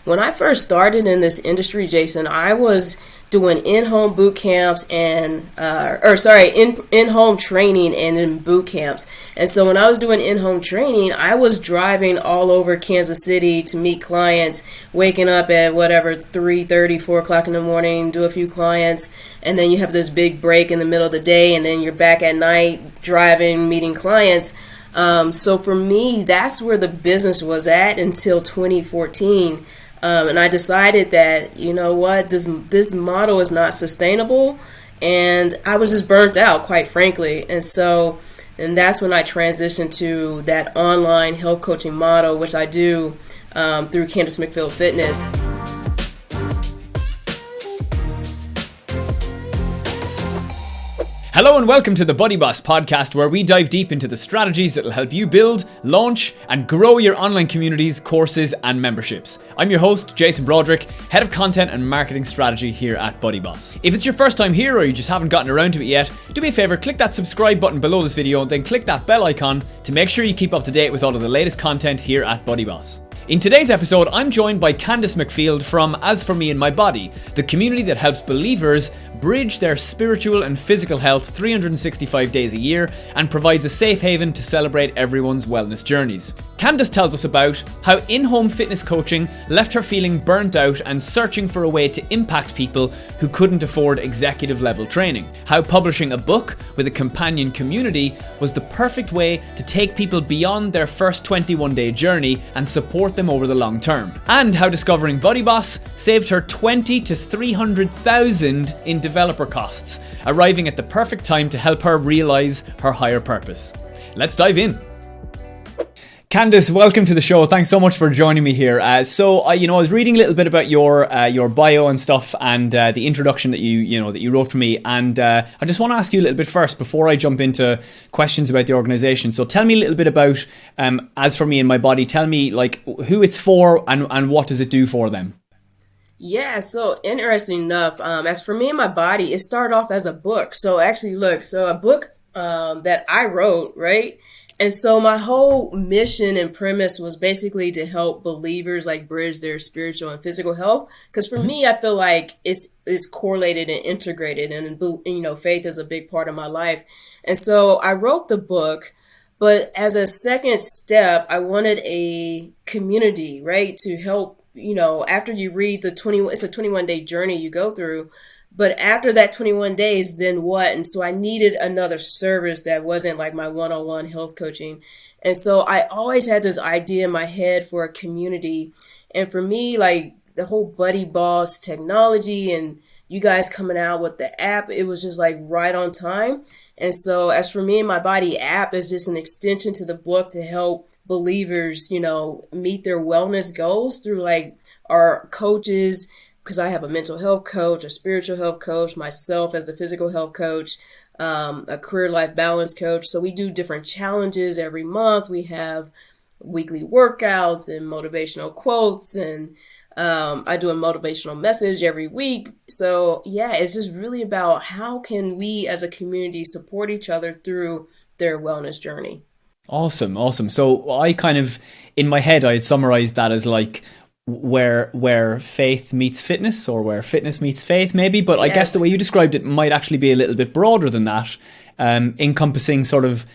when I first started in this industry, Jason, I was doing in-home boot camps and, in-home training and in boot camps. And so when I was doing in-home training, I was driving all over Kansas City to meet clients, waking up at 3:30, 4 o'clock in the morning, do a few clients, and then you have this big break in the middle of the day, and then you're back at night driving, meeting clients. So for me, that's where the business was at until 2014. And I decided that, you know what, this model is not sustainable. And I was just burnt out, quite frankly. And that's when I transitioned to that online health coaching model, which I do through Candice McField Fitness. Hello and welcome to the BuddyBoss podcast, where we dive deep into the strategies that will help you build, launch, and grow your online communities, courses, and memberships. I'm your host, Jason Broderick, Head of Content and Marketing Strategy here at BuddyBoss. If it's your first time here or you just haven't gotten around to it yet, do me a favor, click that subscribe button below this video, then click that bell icon to make sure you keep up to date with all of the latest content here at BuddyBoss. In today's episode, I'm joined by Candice McField from As For Me and My Body, the community that helps believers bridge their spiritual and physical health 365 days a year and provides a safe haven to celebrate everyone's wellness journeys. Candice tells us about how in-home fitness coaching left her feeling burnt out and searching for a way to impact people who couldn't afford executive level training, how publishing a book with a companion community was the perfect way to take people beyond their first 21-day journey and support them over the long term, and how discovering BuddyBoss saved her $20,000 to $300,000 in developer costs, arriving at the perfect time to help her realize her higher purpose. Let's dive in. Candice, welcome to the show. Thanks so much for joining me here. I was reading a little bit about your bio and stuff, and the introduction that you wrote for me, and I just want to ask you a little bit first before I jump into questions about the organization. So tell me a little bit about As For Me and My Body. Tell me who it's for and what does it do for them. Yeah, so interesting enough, As For Me and My Body, it started off as a book. So actually, a book that I wrote, right? And so my whole mission and premise was basically to help believers bridge their spiritual and physical health. Because for me, I feel like it's correlated and integrated, and faith is a big part of my life. And so I wrote the book, but as a second step, I wanted a community, right, to help. After you read it's a 21-day journey you go through. But after that 21 days, then what? And so I needed another service that wasn't like my one-on-one health coaching. And so I always had this idea in my head for a community. And for me, the whole BuddyBoss technology and you guys coming out with the app, it was just right on time. And so As For Me and My Body app is just an extension to the book to help believers, meet their wellness goals through our coaches, because I have a mental health coach, a spiritual health coach, myself as the physical health coach, a career life balance coach. So we do different challenges every month. We have weekly workouts and motivational quotes, and I do a motivational message every week. So yeah, it's just really about how can we as a community support each other through their wellness journey. Awesome. So I kind of, in my head, I had summarized that as where faith meets fitness, or where fitness meets faith, maybe. But yes. I guess the way you described it might actually be a little bit broader than that, encompassing sort of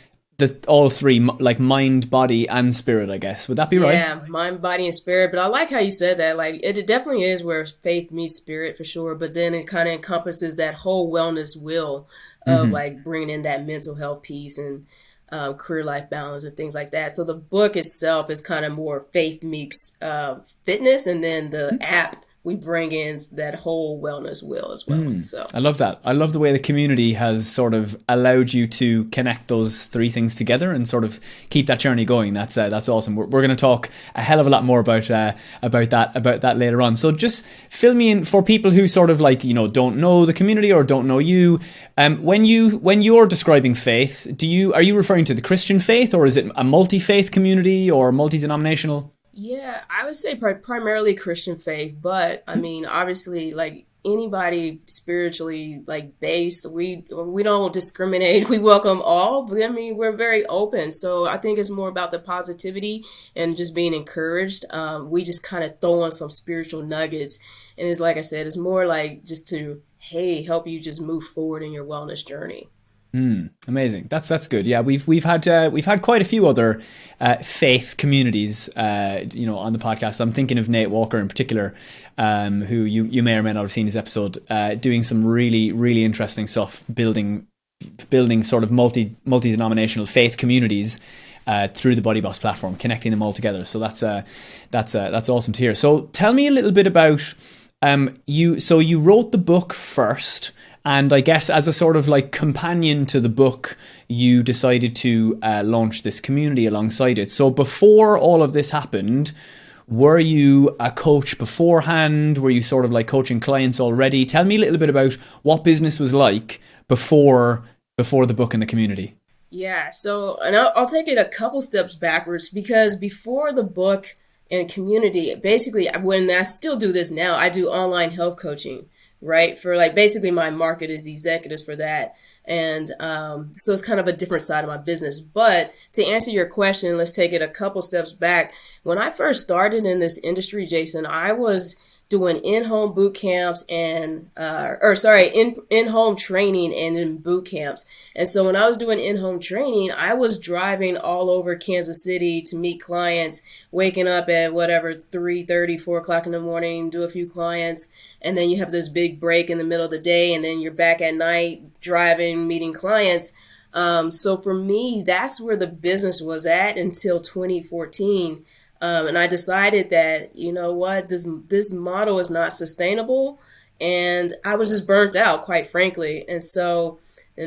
all three, like mind, body, and spirit, I guess. Would that be right? Yeah, mind, body, and spirit. But I like how you said that. It definitely is where faith meets spirit for sure. But then it kind of encompasses that whole wellness wheel of bringing in that mental health piece and career life balance and things like that. So the book itself is kind of more faith meets fitness, and then the app, we bring in that whole wellness wheel as well. So I love that. I love the way the community has sort of allowed you to connect those three things together and sort of keep that journey going. That's awesome. We're going to talk a hell of a lot more about that later on. So just fill me in for people who sort of don't know the community or don't know you. When you're describing faith, are you referring to the Christian faith, or is it a multi-faith community or multi-denominational? Yeah, I would say primarily Christian faith, but I mean, obviously, anybody spiritually like based. We don't discriminate. We welcome all. But I mean, we're very open. So I think it's more about the positivity and just being encouraged. We just kind of throw on some spiritual nuggets, and it's like I said, it's more like just to help you just move forward in your wellness journey. Amazing. That's good. Yeah, we've had quite a few other faith communities, on the podcast. I'm thinking of Nate Walker in particular, who you may or may not have seen his episode, doing some really really interesting stuff, building sort of multi-denominational faith communities through the BuddyBoss platform, connecting them all together. So that's awesome to hear. So tell me a little bit about you. So you wrote the book first. And I guess as a sort of like companion to the book, you decided to launch this community alongside it. So before all of this happened, were you a coach beforehand? Were you sort of like coaching clients already? Tell me a little bit about what business was like before the book and the community. Yeah, so and I'll take it a couple steps backwards, because before the book and community, basically when I still do this now, I do online health coaching. Right? For like basically my market is executives for that. And so it's kind of a different side of my business. But to answer your question, let's take it a couple steps back. When I first started in this industry, Jason, I was doing in-home boot camps and, in-home training and in boot camps. And so when I was doing in-home training, I was driving all over Kansas City to meet clients, waking up at whatever, 3:30, 4 o'clock in the morning, do a few clients. And then you have this big break in the middle of the day, and then you're back at night driving, meeting clients. So for me, that's where the business was at until 2014. And I decided that, you know what, this model is not sustainable. And I was just burnt out, quite frankly. And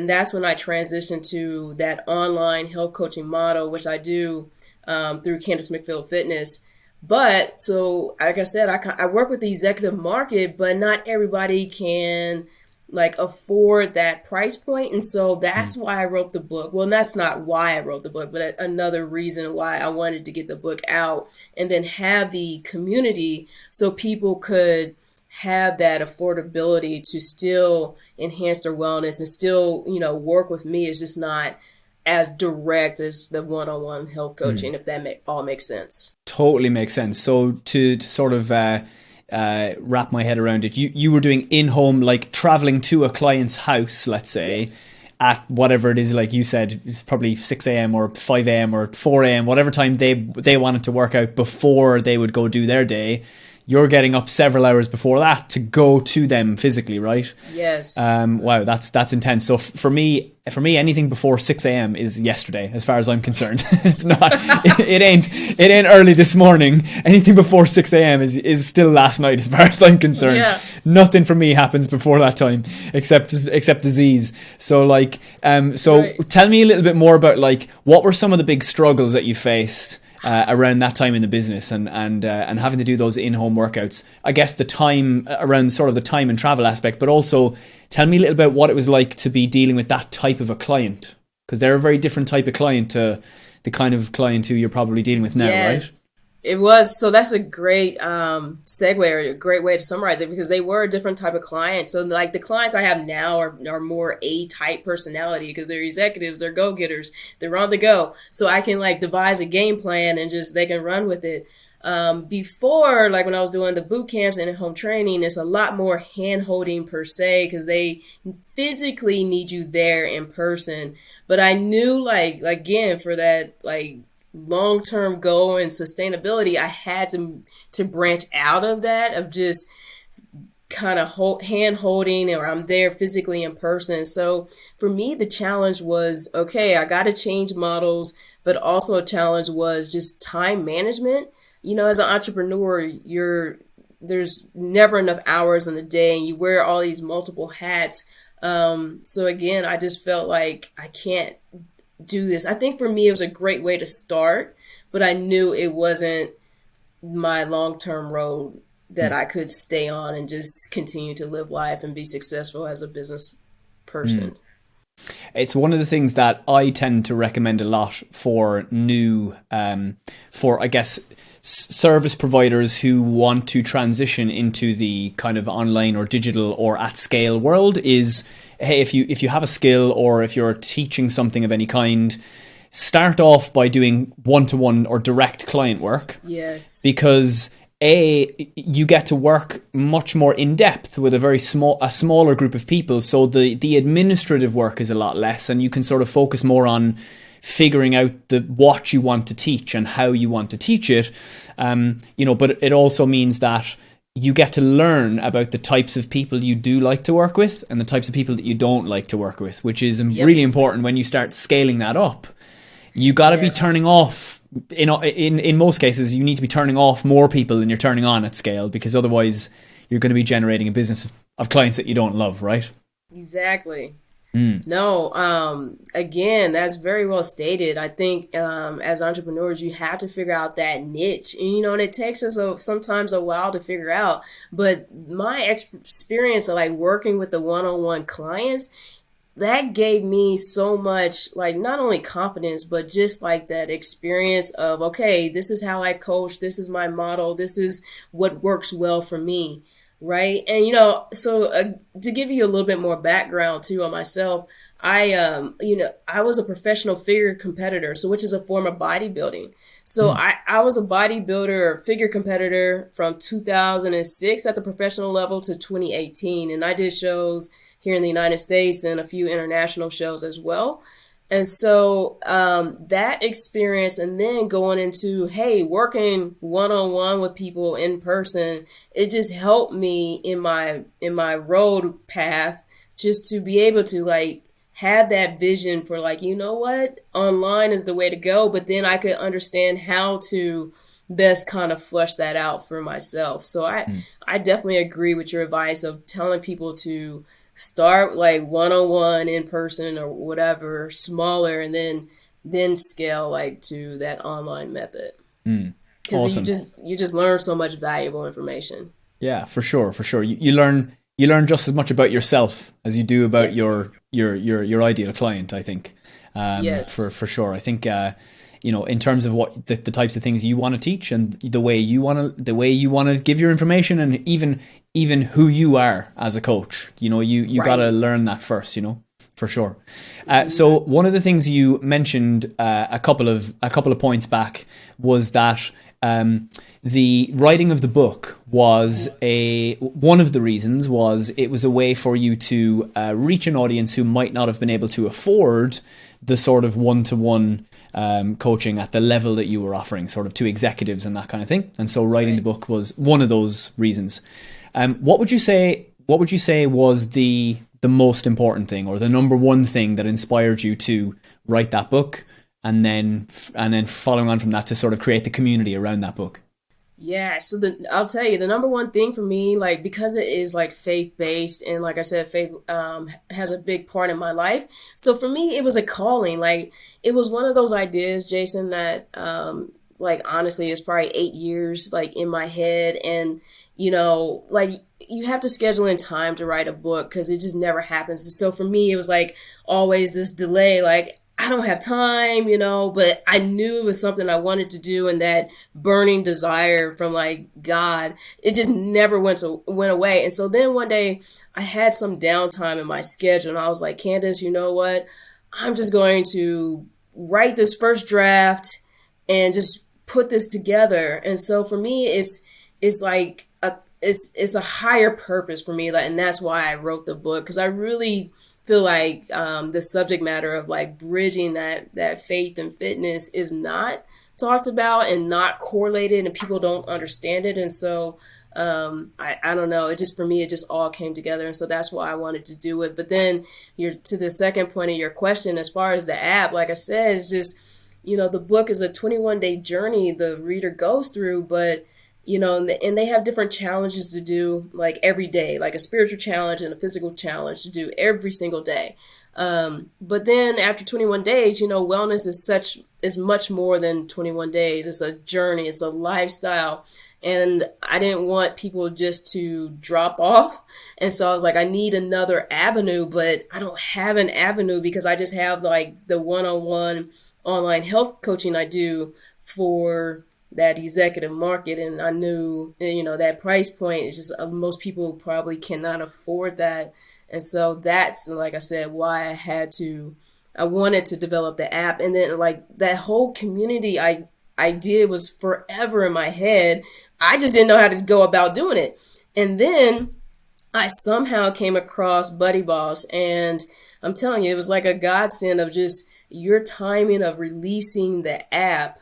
that's when I transitioned to that online health coaching model, which I do through Candice McField Fitness. But so, like I said, I work with the executive market, but not everybody can like afford that price point. And so that's why I wrote the book. Well, that's not why I wrote the book, but another reason why I wanted to get the book out and then have the community so people could have that affordability to still enhance their wellness and still, work with me. It's just not as direct as the one-on-one health coaching, if that all makes sense. Totally makes sense. So to sort of wrap my head around it, you were doing in-home, like traveling to a client's house, let's say, yes, at whatever it is, like you said, it's probably 6 a.m. or 5 a.m. or 4 a.m., whatever time they wanted to work out before they would go do their day. You're getting up several hours before that to go to them physically, right? Yes. Wow, that's intense. So for me, anything before 6 a.m. is yesterday, as far as I'm concerned. It's not. It ain't early this morning. Anything before 6 a.m. is still last night, as far as I'm concerned. Yeah. Nothing for me happens before that time, except the Z's. So like, right. Tell me a little bit more about like what were some of the big struggles that you faced around that time in the business and having to do those in-home workouts. I guess the time around sort of the time and travel aspect, but also tell me a little about what it was like to be dealing with that type of a client, because they're a very different type of client to the kind of client who you're probably dealing with now, yes. Right? It was. So that's a great segue, or a great way to summarize it, because they were a different type of client. So like the clients I have now are more A-type personality, because they're executives, they're go-getters, they're on the go. So I can like devise a game plan and just they can run with it. Before, like when I was doing the boot camps and home training, it's a lot more hand-holding per se, because they physically need you there in person. But I knew like, again, for that like long-term goal and sustainability, I had to branch out of that, of just kind of hand holding, or I'm there physically in person. So for me, the challenge was, okay, I got to change models, but also a challenge was just time management. As an entrepreneur, there's never enough hours in the day, and you wear all these multiple hats. So again, I just felt like I can't do this. I think for me, it was a great way to start, but I knew it wasn't my long-term road that I could stay on and just continue to live life and be successful as a business person. It's one of the things that I tend to recommend a lot for new, for I guess, service providers who want to transition into the kind of online or digital or at scale world is, hey, if you have a skill or if you're teaching something of any kind, start off by doing one-to-one or direct client work. Yes. Because you get to work much more in depth with a smaller group of people, so the administrative work is a lot less, and you can sort of focus more on figuring out what you want to teach and how you want to teach it. But it also means that you get to learn about the types of people you do like to work with and the types of people that you don't like to work with, which is really important when you start scaling that up. You got to be turning off. In most cases, you need to be turning off more people than you're turning on at scale, because otherwise you're going to be generating a business of clients that you don't love, right? Exactly. No, again, that's very well stated. I think as entrepreneurs, you have to figure out that niche, and it takes us sometimes a while to figure out. But my experience of like working with the one-on-one clients, that gave me so much, like, not only confidence, but just like that experience of, okay, this is how I coach. This is my model. This is what works well for me. Right. And, so to give you a little bit more background too on myself, I was a professional figure competitor, so which is a form of bodybuilding. So I was a bodybuilder figure competitor from 2006 at the professional level to 2018. And I did shows here in the United States and a few international shows as well. And so that experience, and then going into, hey, working one-on-one with people in person, it just helped me in my road path, just to be able to like have that vision for like, you know what, online is the way to go. But then I could understand how to best kind of flush that out for myself. So I definitely agree with your advice of telling people to start like one-on-one in person or whatever, smaller, and then scale like to that online method. Because you just learn so much valuable information. Yeah, for sure. You learn just as much about yourself as you do about your ideal client, I think. Yes. For sure. I think in terms of what the types of things you want to teach and the way you want to give your information, and even who you are as a coach, you got to learn that first, for sure. So one of the things you mentioned a couple of points back was that the writing of the book was one of the reasons was it was a way for you to reach an audience who might not have been able to afford the sort of one-to-one coaching at the level that you were offering, sort of to executives and that kind of thing. And so writing the book was one of those reasons. What would you say was the most important thing, or the number one thing that inspired you to write that book, and then following on from that to sort of create the community around that book? Yeah, so I'll tell you, the number one thing for me, like, because it is like faith-based, and like I said, faith has a big part in my life. So for me, it was a calling. Like, it was one of those ideas, Jason, that like, honestly, it's probably 8 years like in my head. And, like, you have to schedule in time to write a book because it just never happens. So for me, it was like always this delay, like, I don't have time, but I knew it was something I wanted to do, and that burning desire from like God, it just never went away. And so then one day I had some downtime in my schedule, and I was like, Candice, you know what? I'm just going to write this first draft and just put this together. And so for me, it's like it's a higher purpose for me, and that's why I wrote the book, because I really feel like the subject matter of like bridging that faith and fitness is not talked about and not correlated, and people don't understand it. And so I don't know, it just, for me, it just all came together. And so that's why I wanted to do it. But then to the second point of your question, as far as the app, like I said, it's just, the book is a 21-day journey the reader goes through, but and they have different challenges to do like every day, like a spiritual challenge and a physical challenge to do every single day. But then after 21 days, wellness is much more than 21 days. It's a journey. It's a lifestyle. and I didn't want people just to drop off. And so I was like, I need another avenue, but I don't have an avenue because I just have like the one-on-one online health coaching I do for that executive market. And I knew, that price point is just most people probably cannot afford that. And so that's, like I said, why I wanted to develop the app. And then like that whole community I did was forever in my head. I just didn't know how to go about doing it. And then I somehow came across BuddyBoss, and I'm telling you, it was like a godsend of just your timing of releasing the app.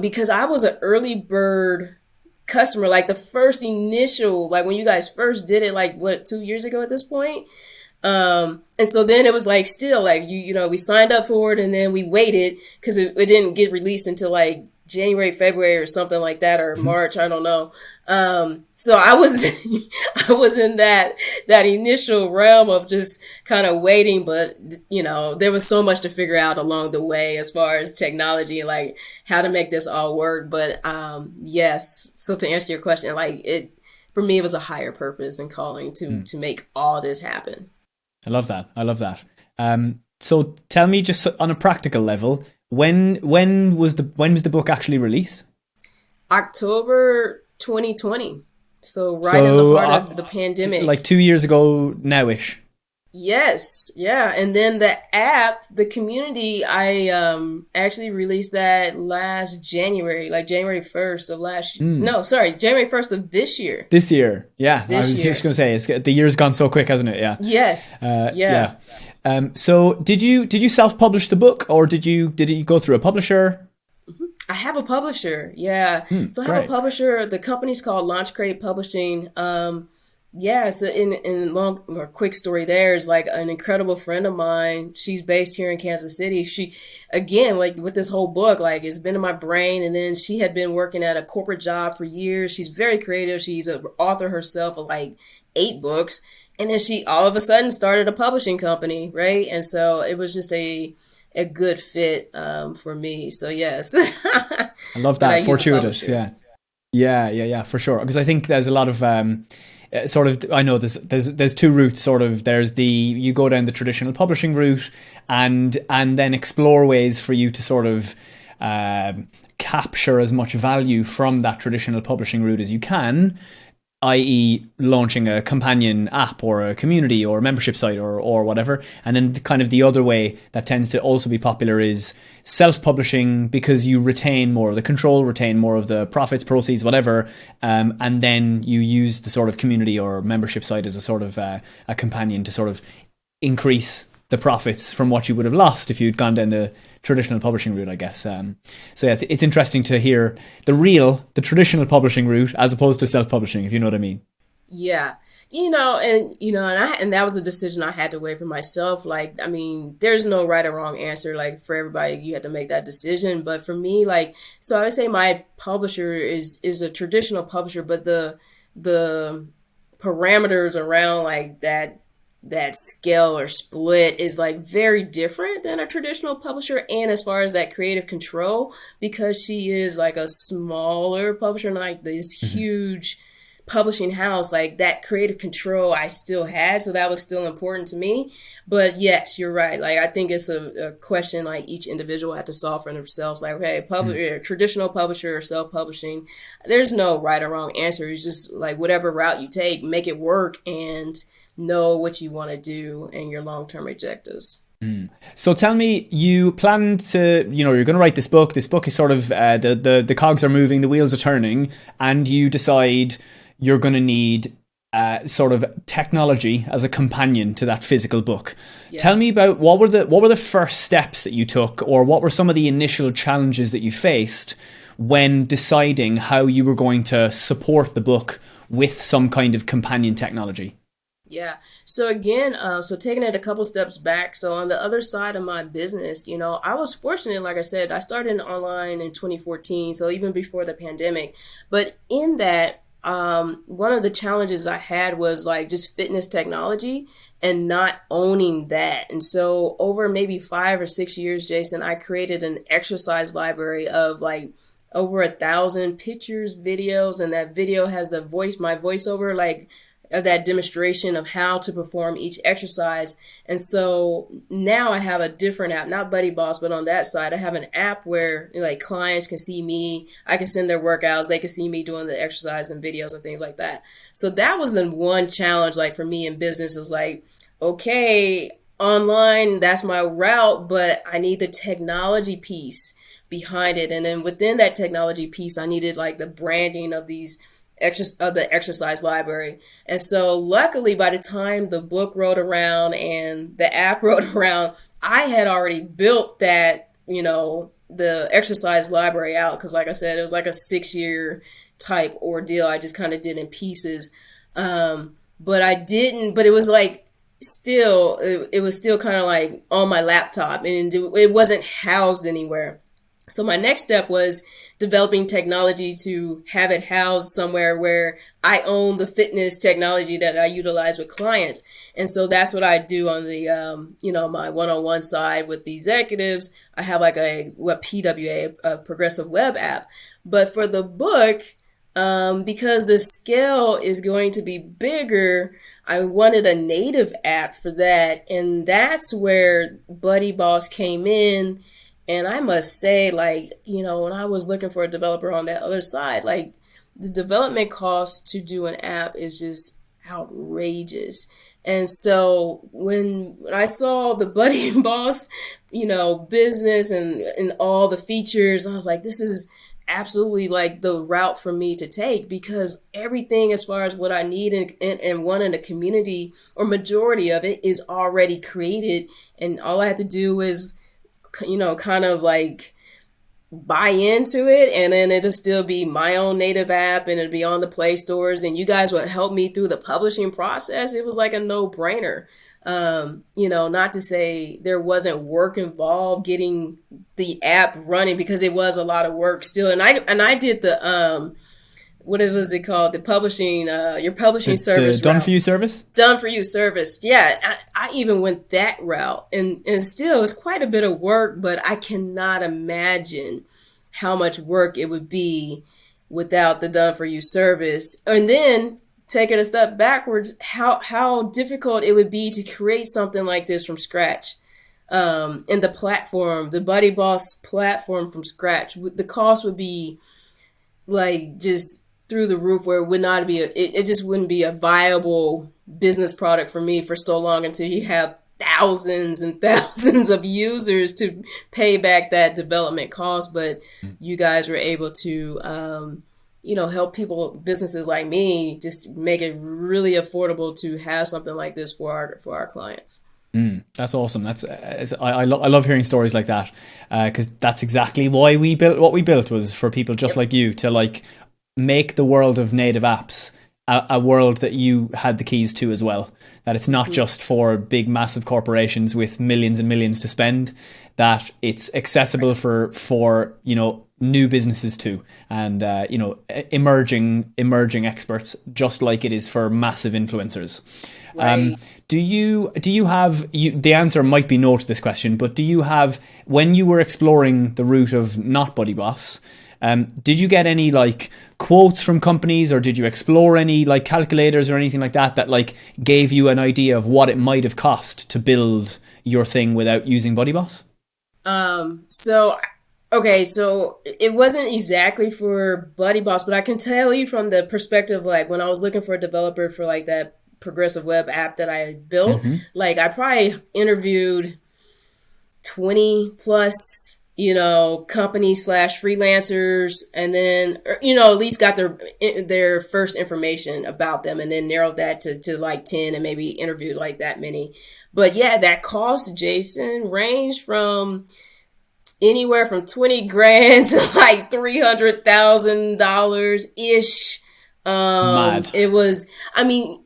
Because I was an early bird customer, like the first initial, like when you guys first did it, like 2 years ago at this point. And so then it was like still like we signed up for it and then we waited because it didn't get released until like January, February or something like that, or March, I don't know. So I was I was in that initial realm of just kind of waiting, but there was so much to figure out along the way as far as technology and like how to make this all work. But yes, so to answer your question, like for me it was a higher purpose and calling to make all this happen. I love that. So tell me, just on a practical level, when was the book actually released? October 2020. So in the heart of the pandemic. Like 2 years ago now-ish. Yes. Yeah. And then the app, the community, I actually released that last January, like January 1st of last year. No, sorry, January 1st of this year. This year. Yeah. I was just going to say, the year's gone so quick, hasn't it? Yeah. Yes. Yeah. So did you self-publish the book, or did you go through a publisher? I have a publisher. Yeah. So I have a publisher. The company's called Launch Crate Publishing. Yeah, so in long or quick story there is like an incredible friend of mine. She's based here in Kansas City. She, again, like with this whole book, like it's been in my brain. And then she had been working at a corporate job for years. She's very creative. She's an author herself of like 8 books. And then she all of a sudden started a publishing company, right? And so it was just a good fit for me. So yes. I love that. Fortuitous. Yeah, for sure. Because I think there's a lot of I know there's 2 routes. There's you go down the traditional publishing route and then explore ways for you to sort of capture as much value from that traditional publishing route as you can, i.e. launching a companion app or a community or a membership site or whatever. And then kind of the other way that tends to also be popular is self-publishing, because you retain more of the control, retain more of the profits, proceeds, whatever. And then you use the sort of community or membership site as a sort of a companion to sort of increase the profits from what you would have lost if you'd gone down the traditional publishing route, I guess. So yeah, it's interesting to hear the traditional publishing route as opposed to self-publishing, if you know what I mean. Yeah. And that was a decision I had to weigh for myself. Like, I mean, there's no right or wrong answer. Like for everybody, you had to make that decision. But for me, like, so I would say my publisher is a traditional publisher, but the parameters around like that scale or split is like very different than a traditional publisher. And as far as that creative control, because she is like a smaller publisher, like this huge publishing house, like that creative control I still had. So that was still important to me. But yes, you're right. Like, I think it's a question like each individual had to solve for themselves. Like, okay, traditional publisher or self-publishing, there's no right or wrong answer. It's just like whatever route you take, make it work and know what you want to do and your long-term objectives. So tell me, you plan to, you're going to write this book. This book is sort of, the cogs are moving, the wheels are turning, and you decide you're going to need sort of technology as a companion to that physical book. Yeah. Tell me about what were the first steps that you took, or what were some of the initial challenges that you faced when deciding how you were going to support the book with some kind of companion technology? Yeah. So again, taking it a couple steps back. So on the other side of my business, I was fortunate. Like I said, I started online in 2014. So even before the pandemic, but in that, one of the challenges I had was like just fitness technology and not owning that. And so over maybe 5 or 6 years, Jason, I created an exercise library of like over 1,000 pictures, videos, and that video has my voiceover, like of that demonstration of how to perform each exercise. And so now I have a different app, not BuddyBoss, but on that side, I have an app where like clients can see me. I can send their workouts. They can see me doing the exercise and videos and things like that. So that was the one challenge, like for me in business, is like, okay, online, that's my route, but I need the technology piece behind it. And then within that technology piece, I needed like the branding of the exercise library. And so luckily, by the time the book rolled around and the app rolled around, I had already built that, the exercise library out. Because like I said, it was like a 6-year type ordeal. I just kind of did in pieces. But it was like, it was still kind of like on my laptop, and it wasn't housed anywhere. So my next step was developing technology to have it housed somewhere where I own the fitness technology that I utilize with clients. And so that's what I do on the, my one-on-one side with the executives. I have like a PWA, a progressive web app. But for the book, because the scale is going to be bigger, I wanted a native app for that. And that's where BuddyBoss came in. And I must say, like, when I was looking for a developer on that other side, like the development cost to do an app is just outrageous. And so when I saw the BuddyBoss, business and all the features, I was like, this is absolutely like the route for me to take, because everything as far as what I need and want in a community, or majority of it, is already created. And all I have to do is kind of like buy into it, and then it'll still be my own native app, and it'll be on the Play stores, and you guys would help me through the publishing process. It was like a no-brainer. Not to say there wasn't work involved getting the app running, because it was a lot of work still. And I did the what was it called? The publishing, your publishing service. The done for you service? Done for you service. Yeah. I even went that route, and still it's quite a bit of work, but I cannot imagine how much work it would be without the done for you service. And then take it a step backwards, how difficult it would be to create something like this from scratch. And the platform, the BuddyBoss platform from scratch, the cost would be like just through the roof, where it would not be it just wouldn't be a viable business product for me for so long, until you have thousands and thousands of users to pay back that development cost. But you guys were able to help businesses like me, just make it really affordable to have something like this for our clients. That's awesome. I love hearing stories like that, because that's exactly why we built what we built, was for people just like you to like make the world of native apps a world that you had the keys to as well. That it's not just for big, massive corporations with millions and millions to spend. That it's accessible for new businesses too, and emerging experts, just like it is for massive influencers. Right. Do you have the answer might be no to this question, but do you have, when you were exploring the route of not BuddyBoss, did you get any like quotes from companies, or did you explore any like calculators or anything like that like gave you an idea of what it might have cost to build your thing without using BuddyBoss? So it wasn't exactly for BuddyBoss, but I can tell you from the perspective, like when I was looking for a developer for like that progressive web app that I built, like I probably interviewed 20 plus companies / freelancers, and then, at least got their first information about them, and then narrowed that to like 10, and maybe interviewed like that many. But yeah, that cost, Jason, ranged from anywhere from 20 grand to like $300,000 ish. Mad. It was, I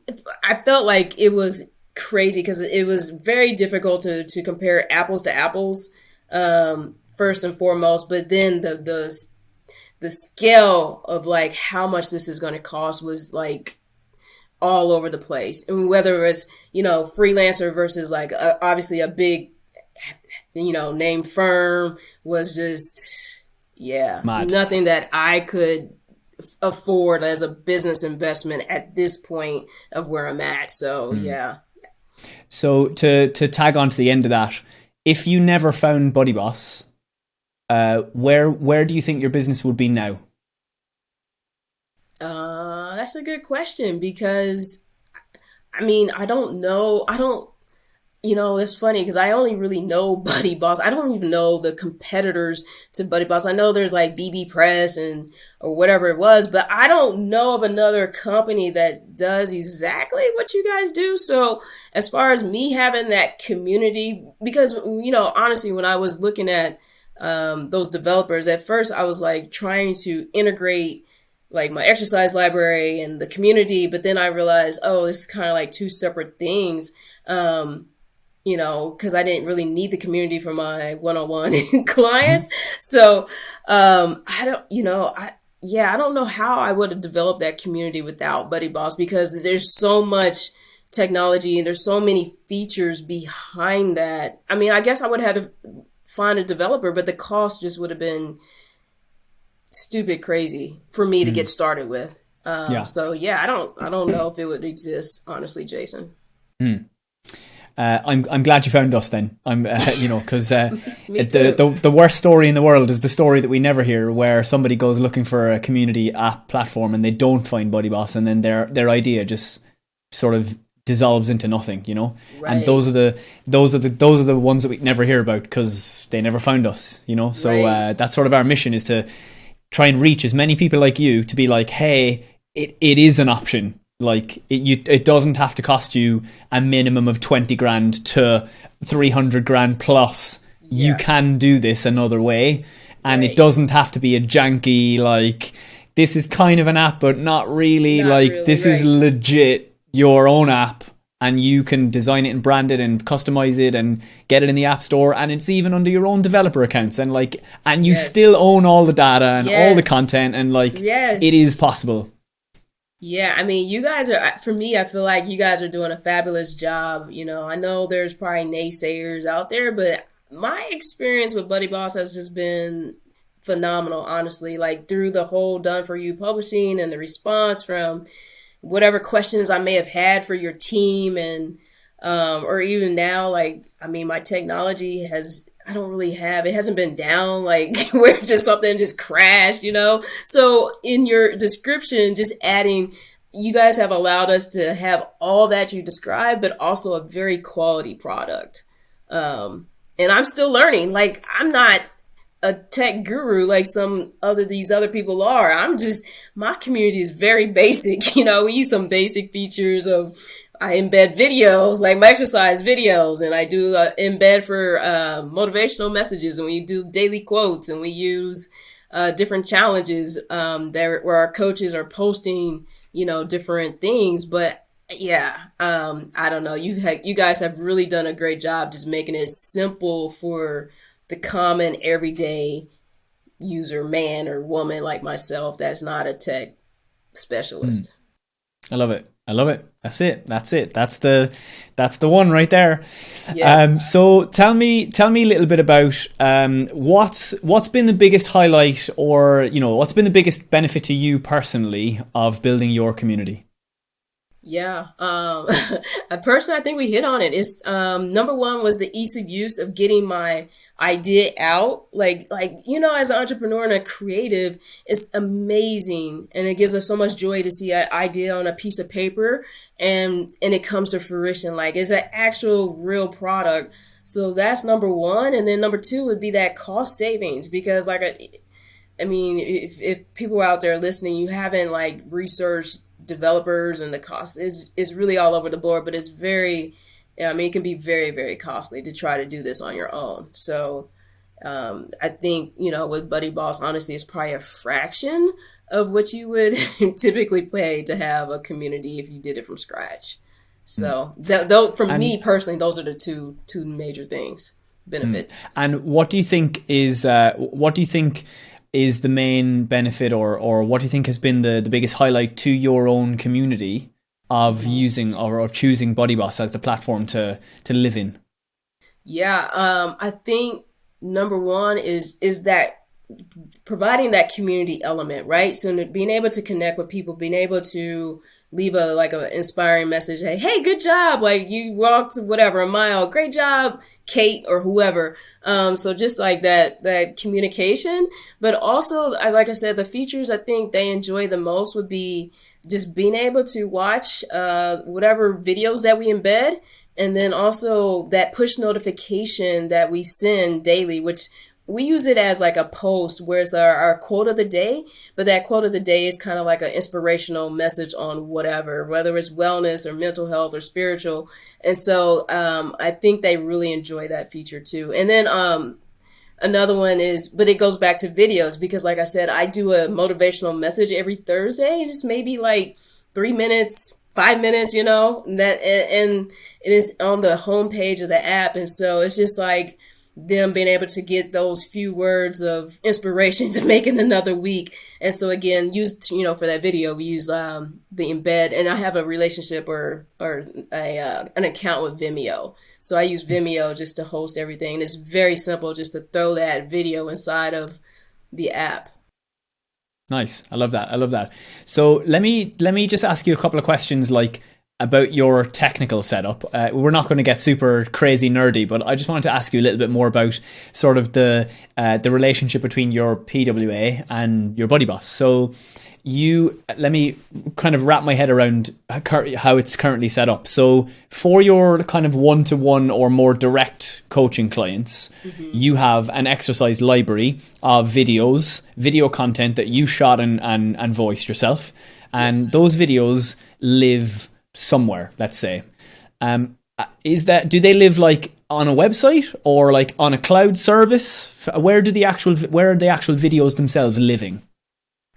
felt like it was crazy, because it was very difficult to compare apples to apples. First and foremost, but then the scale of like how much this is going to cost was like all over the place. And whether it's freelancer versus like obviously a big name firm, was just Yeah, Mad. nothing that I could afford as a business investment at this point of where I'm at. So yeah. So to tag on to the end of that, if you never found BuddyBoss, where do you think your business would be now? That's a good question because I mean, I don't know. I don't, it's funny because I only really know Buddy Boss. I don't even know the competitors to Buddy Boss. I know there's like BB Press and or whatever it was, but I don't know of another company that does exactly what you guys do. So as far as me having that community, because honestly, when I was looking at those developers, at first I was like trying to integrate like my exercise library and the community, but then I realized, oh, this is kind of like two separate things. Because I didn't really need the community for my one-on-one clients. So I don't, I don't know how I would have developed that community without Buddy Boss because there's so much technology and there's so many features behind that. I mean, I guess I would have had to find a developer, but the cost just would have been stupid crazy for me to get started with. Yeah. So yeah, I don't know if it would exist, honestly, Jason. I'm glad you found us then. I'm because Me too. the worst story in the world is the story that we never hear, where somebody goes looking for a community app platform and they don't find BuddyBoss, and then their idea just sort of dissolves into nothing, Right. And those are the ones that we never hear about because they never found us, So Right. that's sort of our mission, is to try and reach as many people like you to be like, hey, it is an option. Like it doesn't have to cost you a minimum of 20 grand to 300 grand plus. You Yeah. can do this another way, and Right. it doesn't have to be a janky, like, this is kind of an app but not really, Not like really, this is right. legit your own app, and you can design it and brand it and customize it and get it in the app store, and it's even under your own developer accounts, and you Yes. still own all the data and all the Yes. content, and Yes. it is possible. Yeah, I mean, you guys are, for me, I feel like you guys are doing a fabulous job. I know there's probably naysayers out there, but my experience with Buddy Boss has just been phenomenal, honestly. Like through the whole Done For You publishing and the response from whatever questions I may have had for your team and, or even now, like, I mean, my technology I don't really have, it hasn't been down like where just something just crashed, So in your description, just adding, you guys have allowed us to have all that you described, but also a very quality product. And I'm still learning. Like, I'm not a tech guru like these other people are. My community is very basic. We use some basic features of, I embed videos, like my exercise videos, and I do embed for motivational messages, and we do daily quotes, and we use different challenges where our coaches are posting, different things. But yeah, I don't know. You guys have really done a great job just making it simple for the common everyday user, man or woman like myself, that's not a tech specialist. I love it. That's it. That's the one right there. Yes. So tell me a little bit about what's been the biggest highlight, or what's been the biggest benefit to you personally of building your community? Yeah. Personally, I think we hit on it. It's number one was the ease of use of getting my idea out. Like as an entrepreneur and a creative, it's amazing, and it gives us so much joy to see an idea on a piece of paper and it comes to fruition. Like it's an actual real product. So that's number one, and then number two would be that cost savings, because I mean, if people out there listening, you haven't like researched developers and the cost is really all over the board, but it's very, I mean, it can be very, very costly to try to do this on your own. So I think, with Buddy Boss, honestly, it's probably a fraction of what you would typically pay to have a community if you did it from scratch. So though, for me personally, those are the two major things, benefits. And what do you think is the main benefit, or what do you think has been the biggest highlight to your own community of using or of choosing BuddyBoss as the platform to live in? Yeah, I think number one is that providing that community element, right? So being able to connect with people, being able to leave a inspiring message. Hey, good job. Like you walked whatever, a mile. Great job, Kate or whoever. So just like that communication, but also, like I said, the features I think they enjoy the most would be just being able to watch, whatever videos that we embed. And then also that push notification that we send daily, which we use it as like a post where it's our quote of the day, but that quote of the day is kind of like an inspirational message on whatever, whether it's wellness or mental health or spiritual. And so I think they really enjoy that feature too. And then another one is, but it goes back to videos because like I said, I do a motivational message every Thursday, just maybe like 3 minutes, 5 minutes, and it is on the homepage of the app. And so it's just like them being able to get those few words of inspiration to make it another week. And so again, for that video, we use the embed, and I have a relationship or an account with Vimeo. So I use Vimeo just to host everything. And it's very simple just to throw that video inside of the app. Nice. I love that. So let me just ask you a couple of questions about your technical setup. We're not going to get super crazy nerdy, but I just wanted to ask you a little bit more about sort of the relationship between your PWA and your BuddyBoss. So let me kind of wrap my head around how it's currently set up. So for your kind of one-to-one or more direct coaching clients, you have an exercise library of video content that you shot and voiced yourself. And those videos live somewhere, let's say. Do they live like on a website or like on a cloud service? Where are the actual videos themselves living?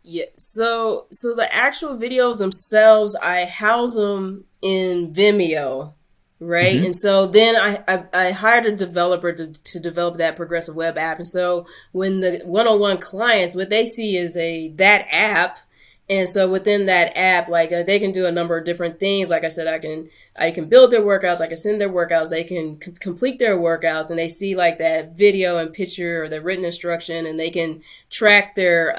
Yeah, so the actual videos themselves, I house them in Vimeo, right? And so then I hired a developer to develop that progressive web app. And so when the one-on-one clients, what they see is that app. And so within that app, they can do a number of different things. Like I said, I can build their workouts. I can send their workouts. They can complete their workouts, and they see like that video and picture or the written instruction, and they can track their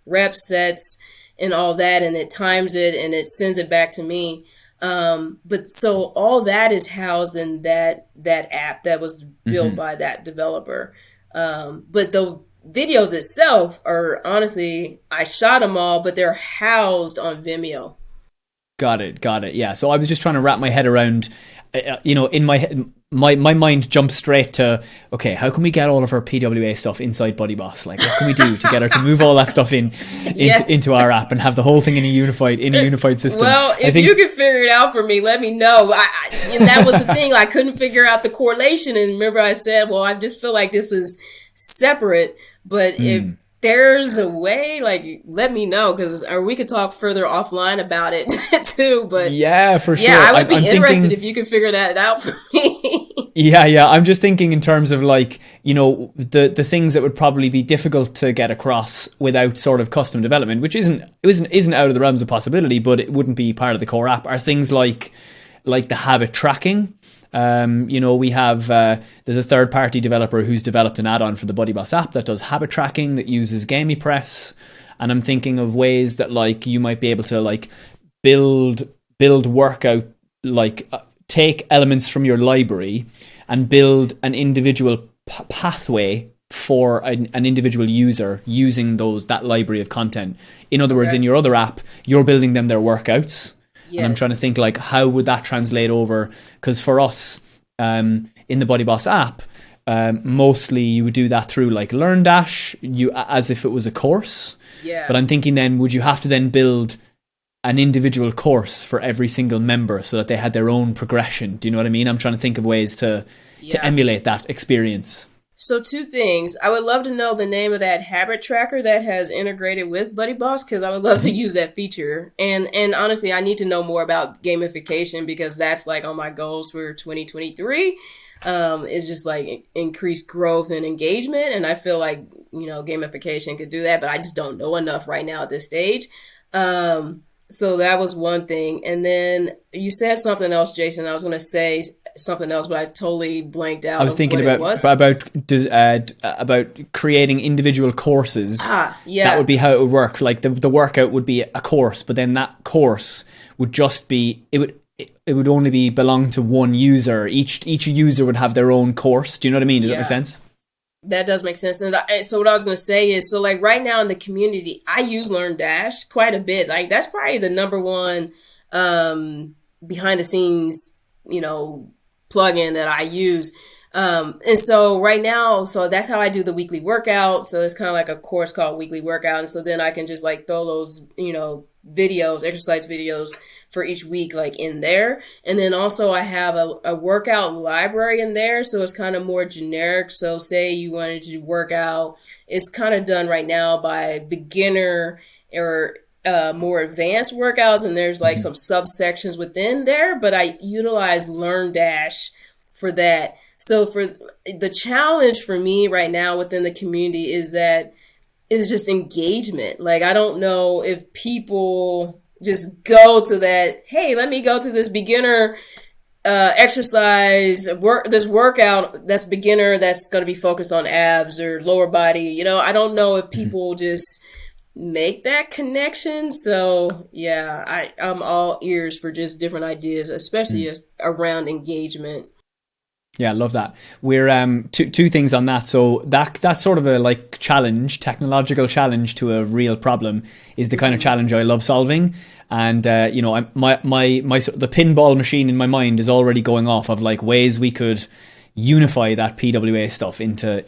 rep sets and all that, and it times it and it sends it back to me. But so all that is housed in that app that was built by that developer. But the videos itself are, honestly, I shot them all, but they're housed on Vimeo. Got it. Yeah. So I was just trying to wrap my head around, in my head, my mind jumped straight to, okay, how can we get all of our PWA stuff inside BuddyBoss? Like, what can we do to get her to move all that stuff into our app and have the whole thing in a unified system? Well, if you can figure it out for me, let me know. And that was the thing. I couldn't figure out the correlation. And remember I said, well, I just feel like this is separate. But if there's a way, let me know, or we could talk further offline about it too. But yeah, for sure. Yeah, I would be interested if you could figure that out for me. Yeah. I'm just thinking in terms of the things that would probably be difficult to get across without sort of custom development, which isn't out of the realms of possibility, but it wouldn't be part of the core app. Are things like the habit tracking. We have there's a third-party developer who's developed an add-on for the BuddyBoss app that does habit tracking that uses GamiPress, and I'm thinking of ways that you might be able to build workout, take elements from your library and build an individual pathway for an individual user using that library of content. In other words, in your other app, you're building them their workouts. Yes. And I'm trying to think how would that translate over? Because for us, in the BuddyBoss app, mostly you would do that through LearnDash, as if it was a course. Yeah. But I'm thinking then, would you have to then build an individual course for every single member so that they had their own progression? Do you know what I mean? I'm trying to think of ways to emulate that experience. So 2 things. I would love to know the name of that habit tracker that has integrated with BuddyBoss, because I would love to use that feature. And honestly, I need to know more about gamification, because that's on my goals for 2023. It's just increased growth and engagement. And I feel gamification could do that, but I just don't know enough right now at this stage. So that was one thing. And then you said something else, Jason. I was going to say, something else, but I totally blanked I out was of thinking what it was. about creating individual courses. Yeah. That would be how it would work. Like the workout would be a course, but then that course would just be it would only be belong to one user. Each user would have their own course. Do you know what I mean? Does that make sense? That does make sense. And so what I was going to say is, so like right now in the community, I use LearnDash quite a bit. Like that's probably the number one behind the scenes, plugin that I use. And so right now, so that's how I do the weekly workout. So it's kind of like a course called Weekly Workout. And so then I can just like throw those, videos, exercise videos for each week, like in there. And then also I have a workout library in there. So it's kind of more generic. So say you wanted to work out, it's kind of done right now by beginner or more advanced workouts. And there's like some subsections within there, but I utilize LearnDash for that. So for the challenge for me right now within the community is just engagement. Like, I don't know if people just go to that, hey, let me go to this beginner exercise, this workout that's beginner, that's going to be focused on abs or lower body. I don't know if people just make that connection. So yeah, I'm all ears for just different ideas, especially around engagement. Yeah, I love that. We're two things on that. So that's sort of a like challenge, technological challenge to a real problem is the kind of challenge I love solving. And the pinball machine in my mind is already going off of like ways we could unify that PWA stuff into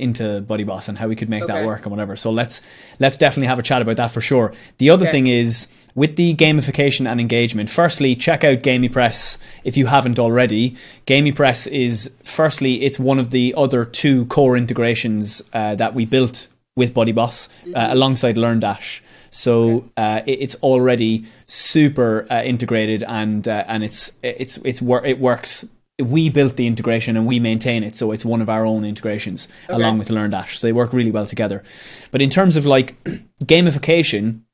BuddyBoss and how we could make that work and whatever. So let's definitely have a chat about that for sure. The other thing is with the gamification and engagement. Firstly, check out GamiPress if you haven't already. GamiPress is, firstly, it's one of the other two core integrations that we built with BuddyBoss alongside LearnDash. So it's already super integrated and it works. We built the integration and we maintain it, so it's one of our own integrations along with LearnDash. So they work really well together. But in terms of like gamification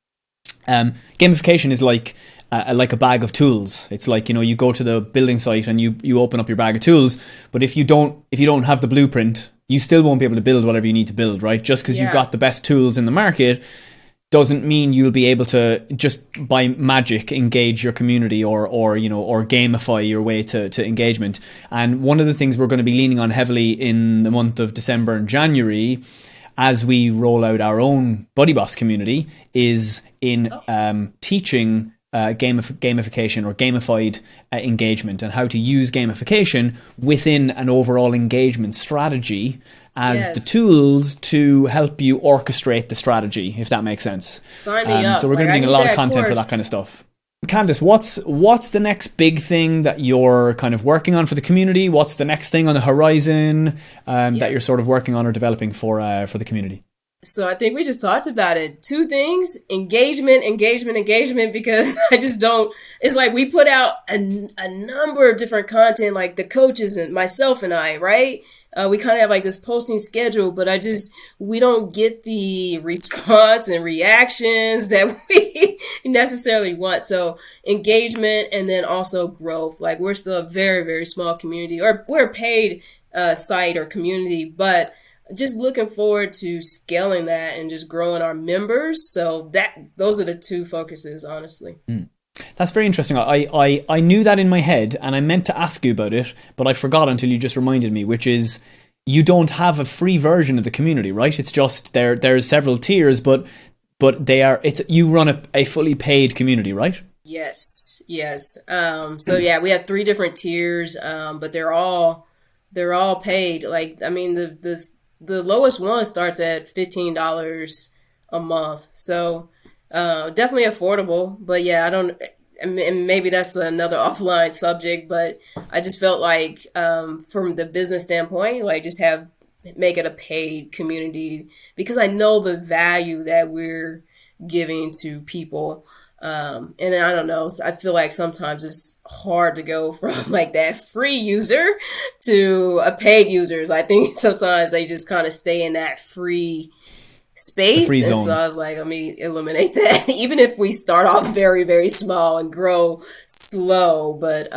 is like a bag of tools. It's like, you go to the building site and you open up your bag of tools, but if you don't have the blueprint, you still won't be able to build whatever you need to build, right? Just because you've got the best tools in the market doesn't mean you'll be able to just by magic engage your community or gamify your way to engagement. And one of the things we're going to be leaning on heavily in the month of December and January as we roll out our own BuddyBoss community is in teaching gamification or gamified engagement and how to use gamification within an overall engagement strategy as the tools to help you orchestrate the strategy, if that makes sense. Sign me up. So we're going to be doing a lot of content for that kind of stuff. Candice, what's the next big thing that you're kind of working on for the community? What's the next thing on the horizon that you're sort of working on or developing for the community? So I think we just talked about it. Two things: engagement, because I just don't, it's like we put out a number of different content, like the coaches and myself and I, right? We kind of have like this posting schedule, but we don't get the response and reactions that we necessarily want. So engagement and then also growth. Like we're still a very, very small community, or we're a paid site or community, but just looking forward to scaling that and just growing our members. So those are the two focuses, honestly. That's very interesting. I knew that in my head and I meant to ask you about it, but I forgot until you just reminded me, which is you don't have a free version of the community, right? It's just there's several tiers, but you run a fully paid community, right? Yes. So yeah, we have 3 different tiers, but they're all paid. Like, I mean, the lowest one starts at $15 a month. So definitely affordable. But yeah, and maybe that's another offline subject, but I just felt like from the business standpoint, like just make it a paid community because I know the value that we're giving to people. And I don't know, I feel like sometimes it's hard to go from like that free user to a paid user. I think sometimes they just kind of stay in that free space. Free zone. And so I was like, let me eliminate that. Even if we start off very, very small and grow slow. But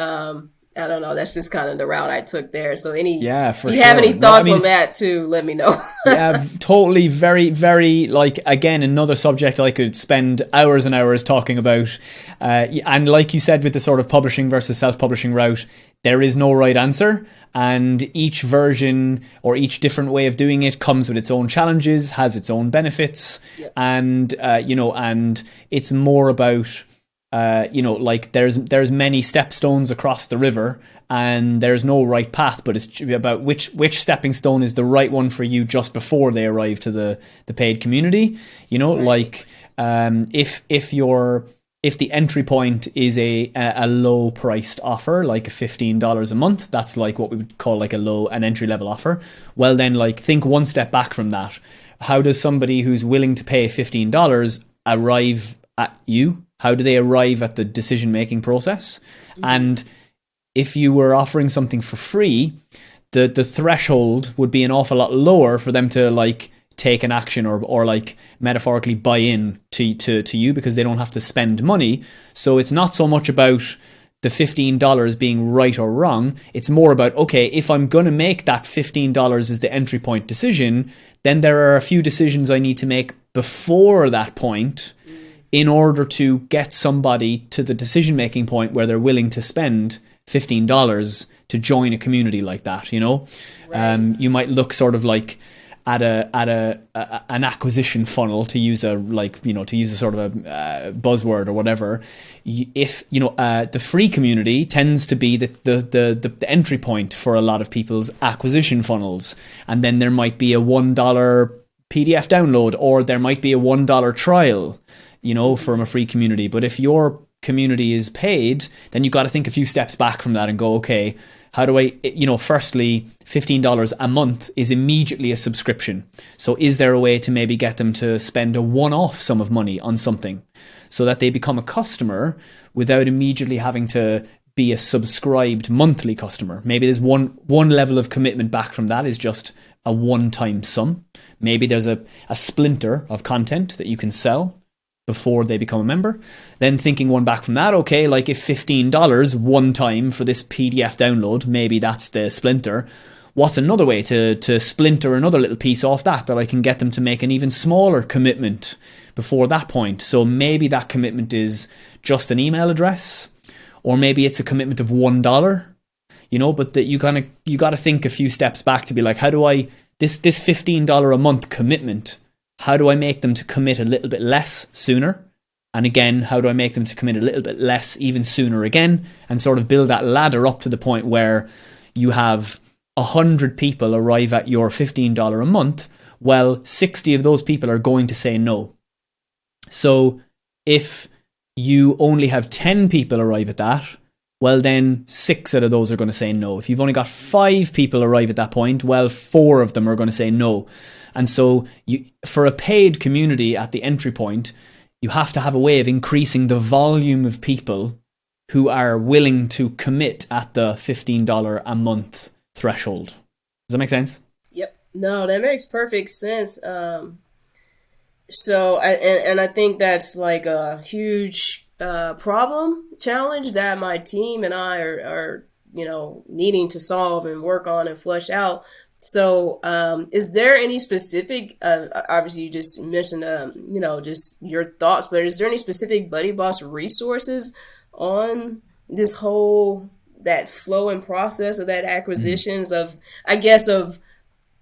I don't know. That's just kind of the route I took there. So Yeah, if for you have sure. any No, I thoughts mean, on that too, let me know. yeah, totally. Very, very, like, again, another subject I could spend hours and hours talking about. And like you said, with the sort of publishing versus self-publishing route, there is no right answer. And each version or each different way of doing it comes with its own challenges, has its own benefits. Yep. And, and it's more about, like there's many stepstones across the river, and there's no right path, but it's about which stepping stone is the right one for you just before they arrive to the paid community. Right. Like if the entry point is a low priced offer, like $15 a month, that's like what we would call like an entry level offer. Well, then, like, think one step back from that. How does somebody who's willing to pay $15 arrive at you? How do they arrive at the decision making process? Mm-hmm. And if you were offering something for free, the threshold would be an awful lot lower for them to like take an action or like metaphorically buy in to you, because they don't have to spend money. So it's not so much about the $15 being right or wrong. It's more about, okay, if I'm going to make that $15 as the entry point decision, then there are a few decisions I need to make before that point in order to get somebody to the decision making point where they're willing to spend $15 to join a community like that. Right. You might look sort of like at an acquisition funnel, to use a sort of a buzzword or whatever. If the free community tends to be the entry point for a lot of people's acquisition funnels, and then there might be a $1 PDF download, or there might be a $1 trial, from a free community. But if your community is paid, then you've got to think a few steps back from that and go, okay, how do I, firstly, $15 a month is immediately a subscription. So is there a way to maybe get them to spend a one-off sum of money on something so that they become a customer without immediately having to be a subscribed monthly customer? Maybe there's one level of commitment back from that is just a one-time sum. Maybe there's a splinter of content that you can sell before they become a member. Then thinking one back from that, okay, like if $15 one time for this PDF download, maybe that's the splinter. What's another way to splinter another little piece off that I can get them to make an even smaller commitment before that point? So maybe that commitment is just an email address, or maybe it's a commitment of $1, but that you got to think a few steps back to be like, how do I, this $15 a month commitment, how do I make them to commit a little bit less sooner? And again, how do I make them to commit a little bit less even sooner again? And sort of build that ladder up to the point where you have 100 people arrive at your $15 a month. Well, 60 of those people are going to say no. So if you only have 10 people arrive at that, well, then 6 out of those are going to say no. If you've only got 5 people arrive at that point, well, 4 of them are going to say no. And so for a paid community at the entry point, you have to have a way of increasing the volume of people who are willing to commit at the $15 a month threshold. Does that make sense? Yep. No, that makes perfect sense. So I think that's like a huge challenge that my team and I are needing to solve and work on and flesh out. So, is there any specific, obviously you just mentioned, just your thoughts, but is there any specific BuddyBoss resources on this whole, that flow and process of that acquisitions of, I guess, of,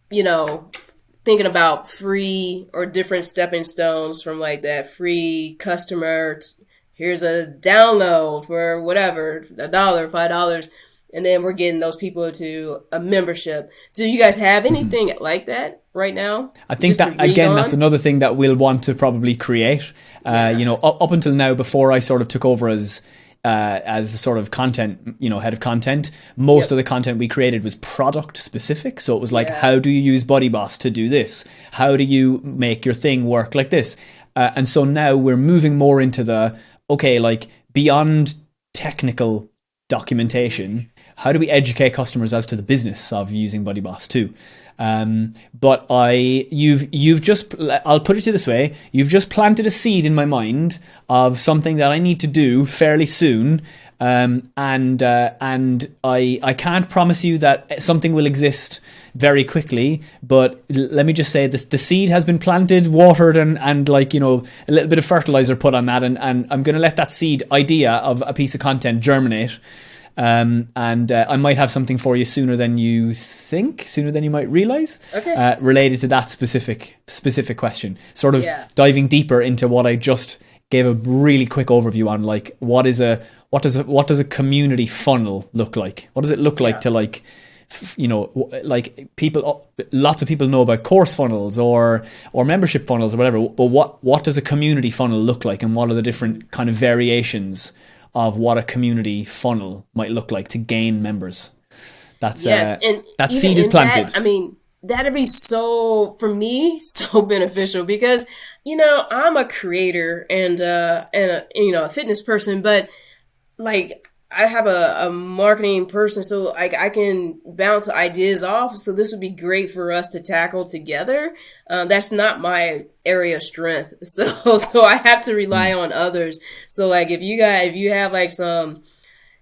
thinking about free or different stepping stones from like that free customer, here's a download for whatever, $1, $5, and then we're getting those people to a membership. Do you guys have anything like that right now? I think that, again, that's another thing that we'll want to probably create. Up until now, before I sort of took over as sort of content, head of content, most of the content we created was product specific. So it was like, how do you use BuddyBoss to do this? How do you make your thing work like this? And so now we're moving more into like beyond technical documentation, how do we educate customers as to the business of using BuddyBoss too? But I'll put it to you this way, you've just planted a seed in my mind of something that I need to do fairly soon, and I can't promise you that something will exist very quickly, but let me just say this: the seed has been planted, watered, and like, you know, a little bit of fertilizer put on that, and I'm going to let that seed idea of a piece of content germinate. And I might have something for you sooner than you think, sooner than you might realize, related to that specific question. Sort of diving deeper into what I just gave a really quick overview on, like what does a community funnel look like? What does it look like to, like, you know, like people, lots of people know about course funnels or membership funnels or whatever, but what does a community funnel look like, and what are the different kind of variations of what a community funnel might look like to gain members? That's and that seed is planted. I mean, that'd be so, for me, so beneficial, because, you know, I'm a creator and a, you know, a fitness person, but like I have a marketing person, so I can bounce ideas off. So this would be great for us to tackle together. That's not my area of strength, so I have to rely on others. So like if you have like some,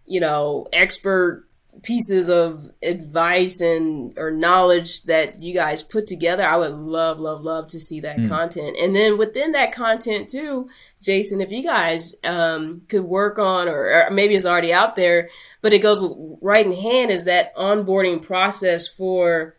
you know, expert pieces of advice or knowledge that you guys put together, I would love to see that content. And then within that content too, Jason, if you guys could work on, or maybe it's already out there, but it goes right in hand, is that onboarding process for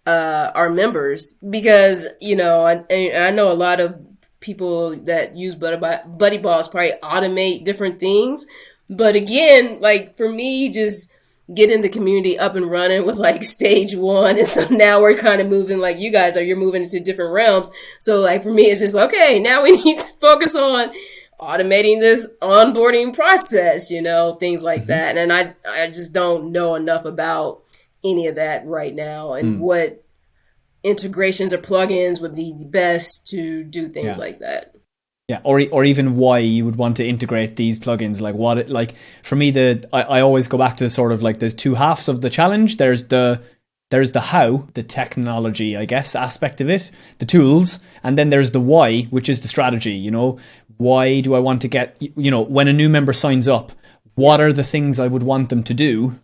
our members. Because, you know, I know a lot of people that use BuddyBoss probably automate different things. But again, like for me, just getting the community up and running was like stage one. And so now we're kind of moving, like you guys are, you're moving into different realms. So like for me, it's just, okay, now we need to focus on automating this onboarding process, you know, things like that. And I just don't know enough about any of that right now, and what integrations or plugins would be best to do things like that. Yeah, or even why you would want to integrate these plugins. Like what it, like for me, I always go back to the sort of like, there's two halves of the challenge. There's the how, the technology, I guess, aspect of it, the tools, and then there's the why, which is the strategy. You know, why do I want to get, you know, when a new member signs up, what are the things I would want them to do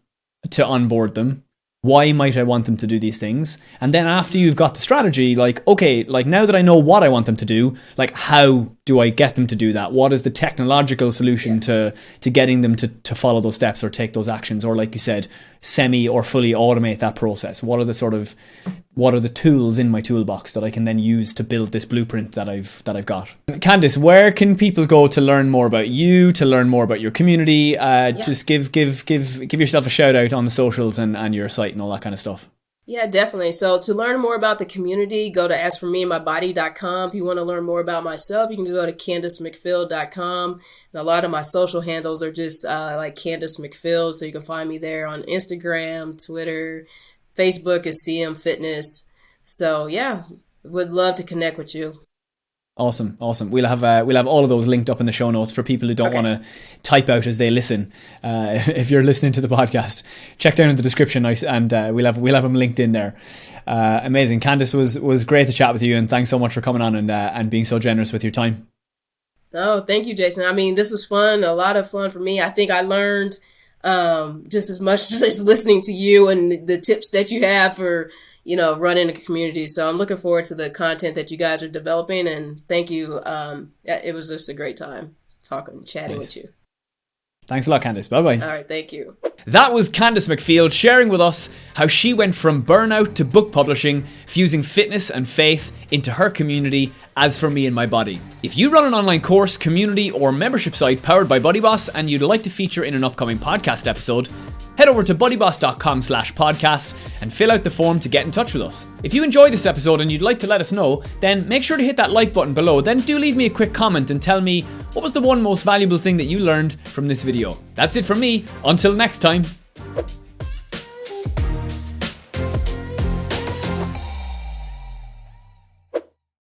to onboard them? Why might I want them to do these things? And then after you've got the strategy, like, okay, like now that I know what I want them to do, like how do I get them to do that? What is the technological solution to getting them to follow those steps or take those actions? Or like you said, semi or fully automate that process? What are the tools in my toolbox that I can then use to build this blueprint that I've got? Candice, where can people go to learn more about you, to learn more about your community? Just give yourself a shout out on the socials and your site and all that kind of stuff. Yeah, definitely. So to learn more about the community, go to asformeandmybody.com. If you want to learn more about myself, you can go to CandiceMcField.com. And a lot of my social handles are just like Candice McField. So you can find me there on Instagram, Twitter, Facebook is CM Fitness. So yeah, would love to connect with you. Awesome. We'll have all of those linked up in the show notes for people who don't want to type out as they listen. If you're listening to the podcast, check down in the description, and we'll have them linked in there. Amazing, Candice, was great to chat with you, and thanks so much for coming on and being so generous with your time. Oh, thank you, Jason. I mean, this was fun, a lot of fun for me. I think I learned just as much just listening to you and the tips that you have for, you know, running a community. So I'm looking forward to the content that you guys are developing, and thank you. It was just a great time chatting with you. Thanks a lot, Candice. Bye-bye. All right, thank you. That was Candice McField sharing with us how she went from burnout to book publishing, fusing fitness and faith into her community, As For Me and My Body. If you run an online course, community, or membership site powered by BuddyBoss and you'd like to feature in an upcoming podcast episode, head over to buddyboss.com/podcast and fill out the form to get in touch with us. If you enjoyed this episode and you'd like to let us know, then make sure to hit that like button below. Then do leave me a quick comment and tell me what was the one most valuable thing that you learned from this video. That's it from me. Until next time.